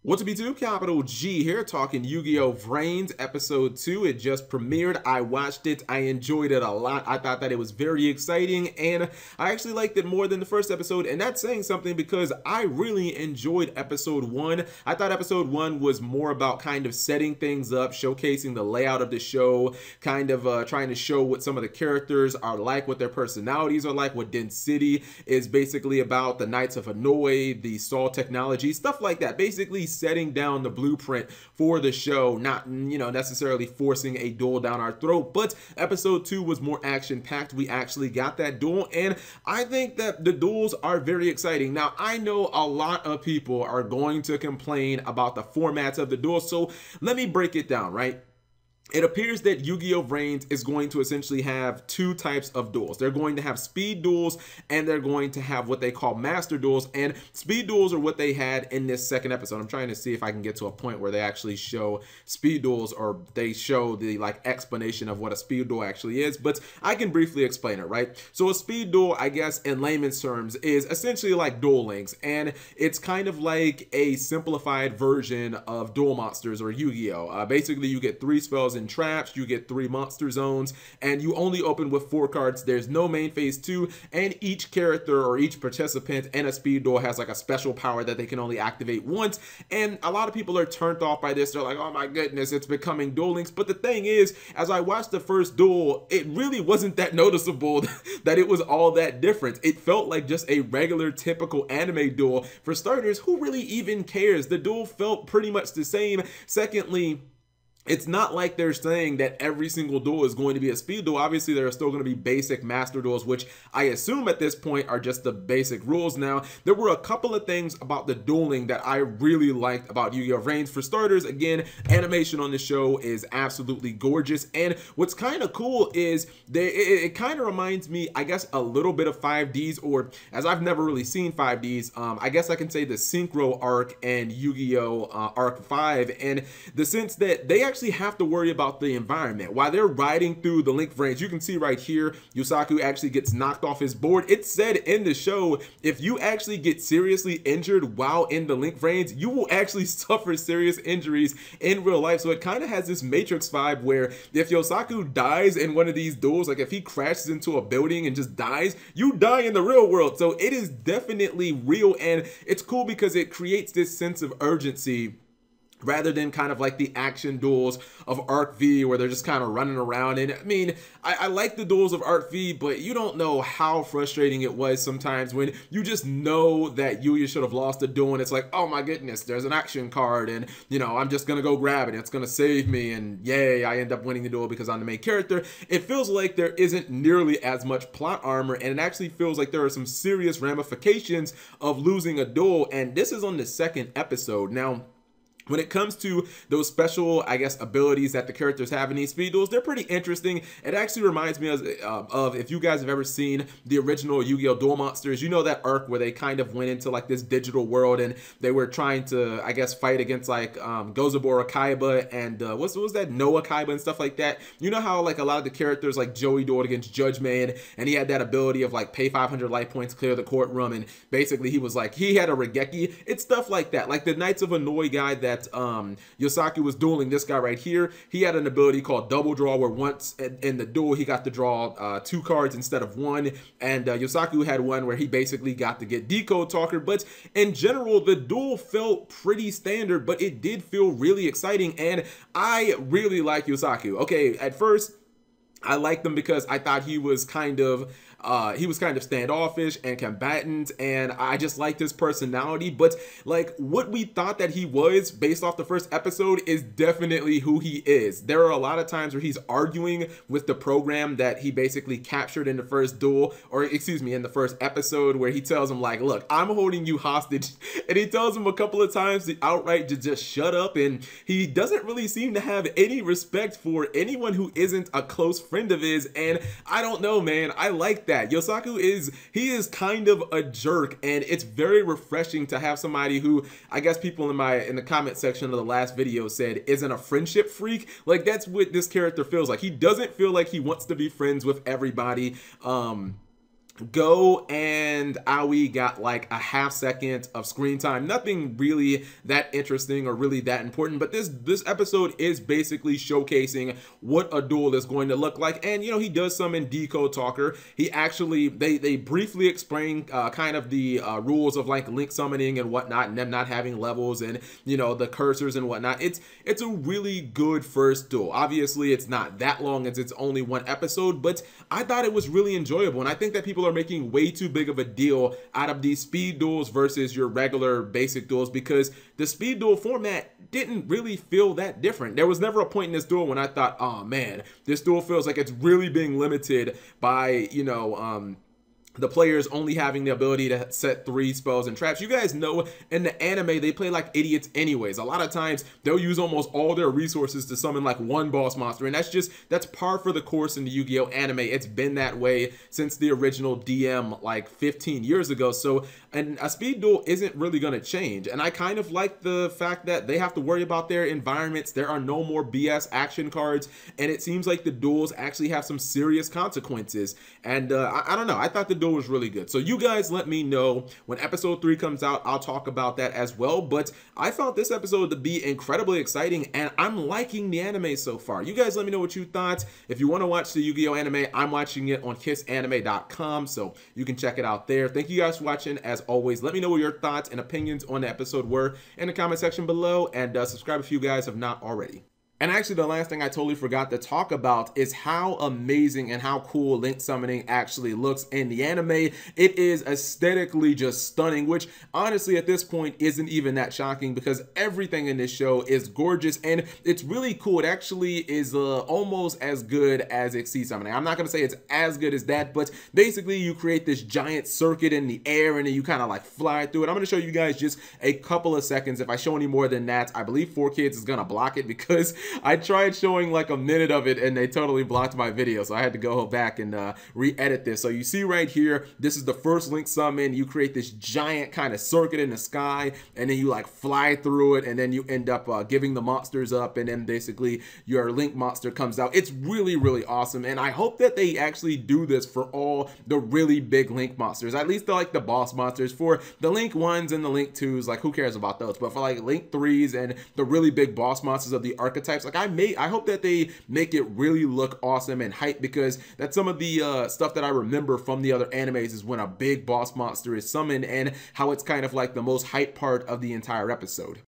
What's up YouTube? Capital G here talking Yugioh Vrains episode 2. It just premiered. I watched it. I enjoyed it a lot. I thought that it was very exciting and I actually liked it more than the first episode, and that's saying something because I really enjoyed episode 1. I thought episode 1 was more about kind of setting things up, showcasing the layout of the show, kind of trying to show what some of the characters are like, what their personalities are like, what Den City is basically about, the Knights of Hanoi, the Saw technology, stuff like that. Basically setting down the blueprint for the show, not necessarily forcing a duel down our throat. But episode 2 was more action packed. We actually got that duel, and I think that the duels are very exciting. Now I know a lot of people are going to complain about the formats of the duel, so let me break it down, right? It appears that Yugioh Vrains is going to essentially have two types of duels. They're going to have speed duels and they're going to have what they call master duels. And speed duels are what they had in this second episode. I'm trying to see if I can get to a point where they actually show speed duels, or they show the explanation of what a speed duel actually is, but I can briefly explain it, right? So a speed duel, I guess in layman's terms, is essentially like Duel Links, and it's kind of like a simplified version of Duel Monsters or Yu-Gi-Oh! Basically you get 3 spells and traps, you get 3 monster zones, and you only open with 4 cards. There's no main phase 2, and each character or each participant in a speed duel has like a special power that they can only activate once. And a lot of people are turned off by this. They're like, oh my goodness, it's becoming Duel Links. But the thing is, as I watched the first duel, it really wasn't that noticeable that it was all that different. It felt like just a regular typical anime duel. For starters, who really even cares? The duel felt pretty much the same. Secondly, it's not like they're saying that every single duel is going to be a speed duel. Obviously, there are still going to be basic master duels, which I assume at this point are just the basic rules. Now, there were a couple of things about the dueling that I really liked about Yugioh Vrains. For starters, again, animation on the show is absolutely gorgeous. And what's kind of cool is it kind of reminds me, I guess, a little bit of 5Ds, or as I've never really seen 5Ds, I guess I can say the Synchro arc and Yu-Gi-Oh! Arc 5, and the sense that they actually have to worry about the environment while they're riding through the Link Vrains. You can see right here, Yusaku actually gets knocked off his board. It said in the show, if you actually get seriously injured while in the Link Vrains, you will actually suffer serious injuries in real life. So it kind of has this Matrix vibe where if Yusaku dies in one of these duels, like if he crashes into a building and just dies, you die in the real world. So it is definitely real, and it's cool because it creates this sense of urgency rather than kind of like the action duels of Arc V where they're just kind of running around. And I mean, I like the duels of Arc V, but you don't know how frustrating it was sometimes when you just know that Yuya should have lost a duel and it's like, oh my goodness, there's an action card and I'm just gonna go grab it, it's gonna save me, and yay, I end up winning the duel because I'm the main character. It feels like there isn't nearly as much plot armor, and it actually feels like there are some serious ramifications of losing a duel, and this is on the second episode. Now, when it comes to those special, I guess, abilities that the characters have in these speed duels, they're pretty interesting. It actually reminds me of if you guys have ever seen the original Yu-Gi-Oh! Duel Monsters, you know that arc where they kind of went into like this digital world and they were trying to, I guess, fight against like Gozabora Kaiba and what was that, Noah Kaiba and stuff like that. You know how like a lot of the characters, like Joey dueled against Judge Man, and he had that ability of like pay 500 life points, clear the courtroom, and basically he was like, he had a Regeki. It's stuff like that. Like the Knights of Hanoi guy that Yusaku was dueling, this guy right here, he had an ability called Double Draw, where once in the duel he got to draw 2 cards instead of 1, and Yusaku had one where he basically got to get Decode Talker. But in general, the duel felt pretty standard, but it did feel really exciting, and I really like Yusaku. Okay, at first I liked him because I thought he was kind of standoffish and combatant, and I just liked his personality. But like what we thought that he was based off the first episode is definitely who he is. There are a lot of times where he's arguing with the program that he basically captured in the first duel, or excuse me, in the first episode, where he tells him like, look, I'm holding you hostage, and he tells him a couple of times to outright to just shut up, and he doesn't really seem to have any respect for anyone who isn't a close friend of his. And I don't know, man, I like that. Yusaku is kind of a jerk, and it's very refreshing to have somebody who, I guess people in the comment section of the last video said isn't a friendship freak. Like that's what this character feels like. He doesn't feel like he wants to be friends with everybody. Go and Aoi got like a half-second of screen time. Nothing really that interesting or really that important, but this episode is basically showcasing what a duel is going to look like. And you know, he does some in Decode Talker. He actually they briefly explain kind of the rules of like link summoning and whatnot, and them not having levels, and you know, the cursors and whatnot. It's a really good first duel. Obviously it's not that long as it's only one episode, but I thought it was really enjoyable, and I think that people are making way too big of a deal out of these speed duels versus your regular basic duels, because the speed duel format didn't really feel that different. There was never a point in this duel when I thought, oh man, this duel feels like it's really being limited by, you know, the players only having the ability to set 3 spells and traps. You guys know in the anime they play like idiots anyways. A lot of times they'll use almost all their resources to summon like one boss monster, and that's par for the course in the Yu-Gi-Oh anime. It's been that way since the original DM like 15 years ago. So and a speed duel isn't really going to change, and I kind of like the fact that they have to worry about their environments. There are no more BS action cards, and it seems like the duels actually have some serious consequences. And I don't know, I thought the duel was really good. So you guys let me know when episode 3 comes out. I'll talk about that as well, but I found this episode to be incredibly exciting, and I'm liking the anime so far. You guys let me know what you thought. If you want to watch the Yu-Gi-Oh anime, I'm watching it on kissanime.com, so you can check it out there. Thank you guys for watching. As always, let me know what your thoughts and opinions on the episode were in the comment section below, and subscribe if you guys have not already. And actually, the last thing I totally forgot to talk about is how amazing and how cool link summoning actually looks in the anime. It is aesthetically just stunning, which honestly at this point isn't even that shocking, because everything in this show is gorgeous and it's really cool. It actually is almost as good as Exceed Summoning. I'm not going to say it's as good as that, but basically you create this giant circuit in the air and then you kind of like fly through it. I'm going to show you guys just a couple of seconds. If I show any more than that, I believe 4Kids is going to block it, because I tried showing like a minute of it and they totally blocked my video, so I had to go back and re-edit this. So you see right here, this is the first link summon. You create this giant kind of circuit in the sky, and then you like fly through it, and then you end up giving the monsters up, and then basically your link monster comes out. It's really, really awesome, and I hope that they actually do this for all the really big link monsters, at least like the boss monsters. For the link 1s and the link 2s, like who cares about those, but for like link 3s and the really big boss monsters of the archetypes, like I hope that they make it really look awesome and hype, because that's some of the stuff that I remember from the other animes, is when a big boss monster is summoned and how it's kind of like the most hype part of the entire episode.